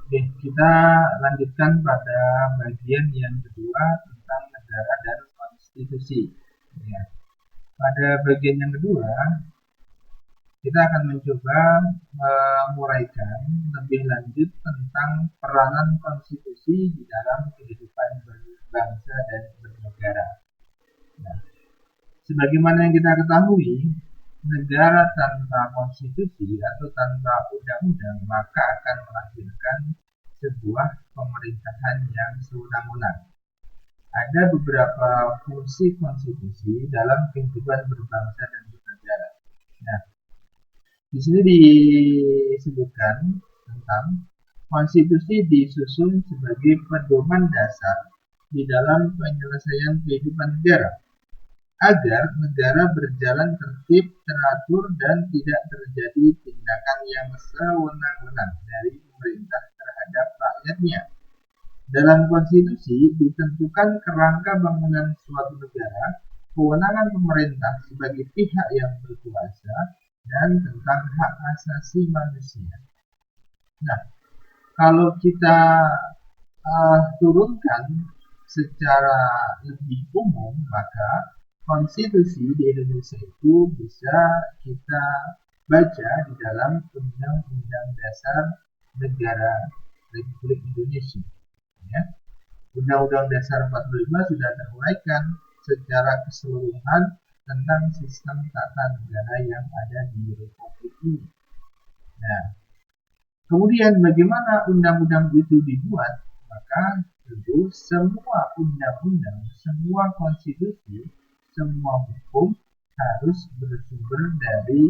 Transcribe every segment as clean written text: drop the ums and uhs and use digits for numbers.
Oke, kita lanjutkan pada bagian yang kedua tentang negara dan konstitusi. Ya. Pada bagian yang kedua, kita akan mencoba menguraikan lebih lanjut tentang peranan konstitusi di dalam kehidupan berbangsa dan bernegara. Nah, sebagaimana yang kita ketahui, negara tanpa konstitusi atau tanpa undang-undang maka akan melahirkan sebuah pemerintahan yang sewenang-wenang. Ada beberapa fungsi konstitusi dalam kehidupan berbangsa dan bernegara. Nah, di sini disebutkan tentang konstitusi disusun sebagai pedoman dasar di dalam penyelesaian kehidupan negara agar negara berjalan tertib, teratur, dan tidak terjadi tindakan yang sewenang-wenang dari pemerintah terhadap rakyatnya. Dalam konstitusi ditentukan kerangka bangunan suatu negara, kewenangan pemerintah sebagai pihak yang berkuasa, dan tentang hak asasi manusia. Nah, kalau kita turunkan secara lebih umum, maka konstitusi di Indonesia itu bisa kita baca di dalam Undang-Undang Dasar Negara Republik Indonesia. Ya. Undang-Undang Dasar 45 sudah teruraikan secara keseluruhan tentang sistem tata negara yang ada di Republik ini. Nah, kemudian bagaimana undang-undang itu dibuat? Maka tentu semua undang-undang, semua konstitusi, semua hukum harus bersumber dari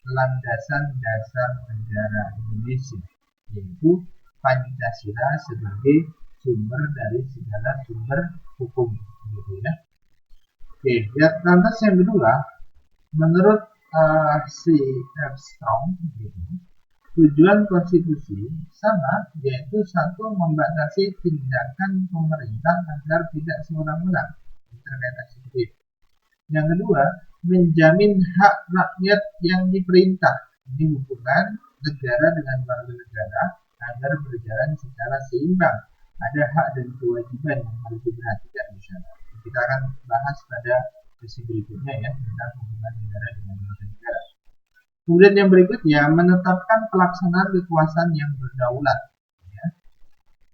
landasan dasar negara Indonesia, yaitu Pancasila sebagai sumber dari segala sumber hukum, gitu ya. Oke, ya, lantas yang kedua, menurut si Armstrong, gitu, tujuan konstitusi sama, yaitu satu, membatasi tindakan pemerintah agar tidak sewenang-wenang terkait eksekutif. Yang kedua, menjamin hak rakyat yang diperintah. Ini hubungan negara dengan warga negara agar berjalan secara seimbang. Ada hak dan kewajiban yang harus diperhatikan di sana. Kita akan bahas pada sesi berikutnya ya tentang hubungan negara dengan warga negara. Kemudian yang berikutnya, menetapkan pelaksanaan kekuasaan yang berdaulat. Ya.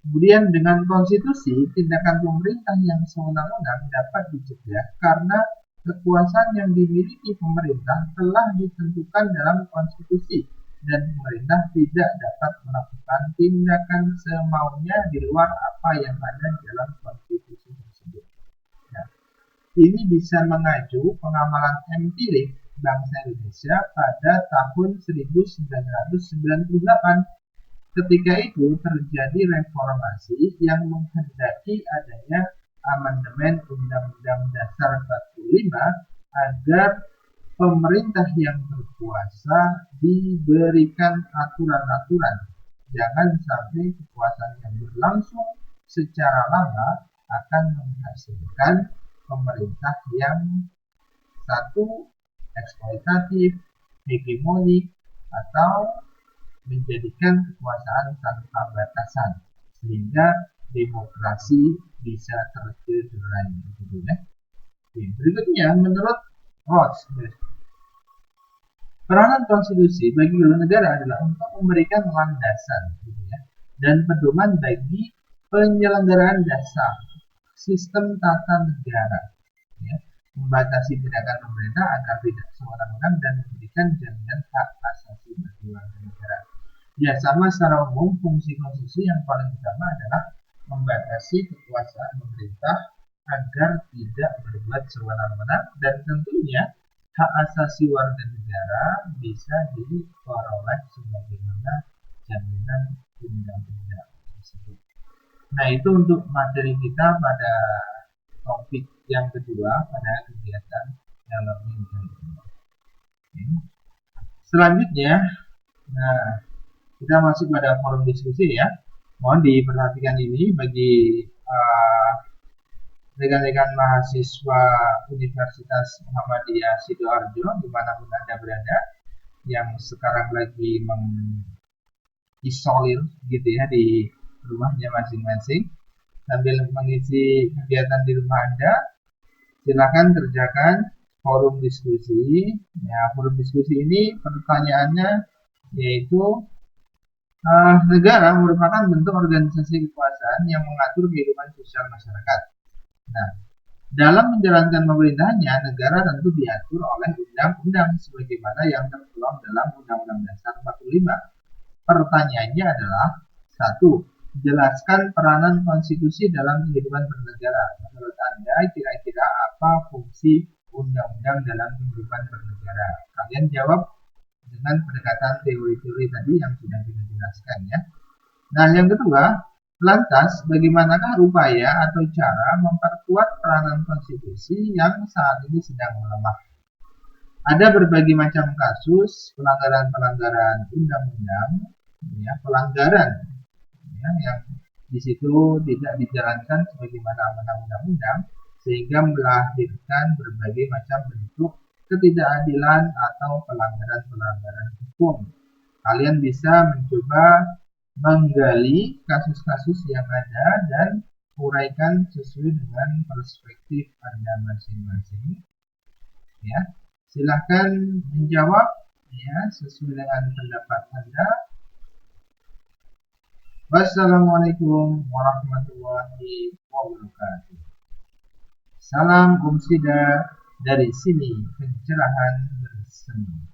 Kemudian dengan konstitusi, tindakan pemerintah yang sewenang-wenang dapat dicegah karena kekuasaan yang dimiliki pemerintah telah ditentukan dalam konstitusi dan pemerintah tidak dapat melakukan tindakan semaunya di luar apa yang ada dalam konstitusi tersebut. Nah, ini bisa mengacu pengamalan empirik bangsa Indonesia pada tahun 1998. Ketika itu terjadi reformasi yang menghendaki adanya amandemen Undang-Undang Dasar 45 agar pemerintah yang berkuasa diberikan aturan-aturan. Jangan sampai kekuasaan yang berlangsung secara lama akan menghasilkan pemerintah yang satu, eksploitatif, hegemonik, atau menjadikan kekuasaan tanpa batasan sehingga demokrasi bisa tercederai. Berikutnya, menurut Roth, peranan konstitusi bagi negara adalah untuk memberikan landasan dan pedoman bagi penyelenggaraan dasar sistem tata negara, ya, membatasi tindakan pemerintah agar tidak sewenang-wenang dan memberikan jaminan hak asasi bagi warga negara. Ya, sama secara umum fungsi konstitusi yang paling utama adalah membatasi kekuasaan pemerintah agar tidak berbuat sewenang-wenang dan tentunya hak asasi warga negara bisa diperoleh sebagaimana jaminan undang-undang tersebut. Nah, itu untuk materi kita pada topik yang kedua pada kegiatan learning kali ini. Selanjutnya, nah, kita masuk pada forum diskusi ya. Mohon diperhatikan ini bagi rekan-rekan mahasiswa Universitas Muhammadiyah Sidoarjo dimanapun Anda berada yang sekarang lagi isolir gitu ya di rumahnya masing-masing sambil mengisi kegiatan di rumah Anda. Silakan kerjakan forum diskusi. Ya, forum diskusi ini pertanyaannya yaitu negara merupakan bentuk organisasi kekuasaan yang mengatur kehidupan sosial masyarakat. Nah, dalam menjalankan pemerintahannya, negara tentu diatur oleh undang-undang sebagaimana yang tertuang dalam Undang-Undang Dasar 45. Pertanyaannya adalah, 1. Jelaskan peranan konstitusi dalam kehidupan bernegara. Menurut Anda, kira-kira apa fungsi undang-undang dalam kehidupan bernegara? Kalian jawab dengan pendekatan teori-teori tadi yang sudah kita jelaskan ya. Nah, yang kedua, lantas bagaimanakah upaya atau cara memperkuat peranan konstitusi yang saat ini sedang melemah? Ada berbagai macam kasus pelanggaran-pelanggaran undang-undang, ya, pelanggaran ya, yang di situ tidak dijalankan sebagaimana amanah undang-undang sehingga melahirkan berbagai macam bentuk ketidakadilan atau pelanggaran-pelanggaran hukum. Kalian bisa mencoba menggali kasus-kasus yang ada dan uraikan sesuai dengan perspektif Anda masing-masing. Ya, silahkan menjawab ya sesuai dengan pendapat Anda. Wassalamualaikum warahmatullahi wabarakatuh. Salam Om Sida dari sini pencerahan bersemi.